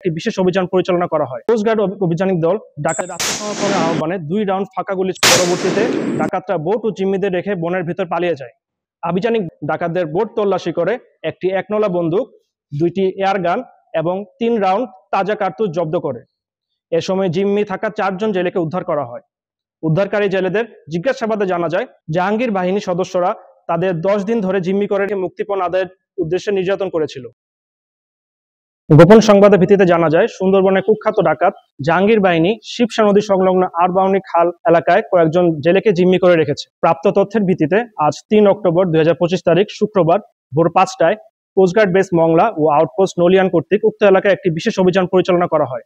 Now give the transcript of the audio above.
একটি বিশেষ অভিযান পরিচালনা করা হয়। কোস্টগার্ড অভিযানিক দল ডাকাতের আত্মসমর্পণের আহ্বানে 2 রাউন্ড ফাঁকা গুলি পরবর্তীতে ডাকাতরা বোট ও জিম্মিদের রেখে বনের ভিতর পালিয়ে যায়। অভিযানিক ডাকাতদের বোট তল্লাশি করে একটি 1 নলা বন্দুক, 2টি এয়ার গান এবং 3 রাউন্ড তাজা কার্তুজ জব্দ করে। এ সময় জিম্মি থাকা 4 জন জেলেকে উদ্ধার করা হয়। উদ্ধারকারী জেলেদের জিজ্ঞাসাবাদে জানা যায়, জাহাঙ্গীর বাহিনীর সদস্যরা তাদের 10 দিন ধরে জিম্মি করে মুক্তিপণ আদায়ের উদ্দেশ্যে নির্যাতন করেছিল। গোপন সংবাদের ভিত্তিতে জানা যায়, সুন্দরবনের কুখ্যাত ডাকাত জাহাঙ্গীর বাহিনী শিবসা নদী সংলগ্ন আরবাউনি খাল এলাকায় কয়েকজন জেলেকে জিম্মি করে রেখেছে। প্রাপ্ত তথ্যের ভিত্তিতে আজ 3 অক্টোবর 2025 তারিখ শুক্রবার ভোর 5টায় কোস্টগার্ড বেস মংলা ও আউটপোস্ট নলিয়ান কর্তৃক উক্ত এলাকায় একটি বিশেষ অভিযান পরিচালনা করা হয়।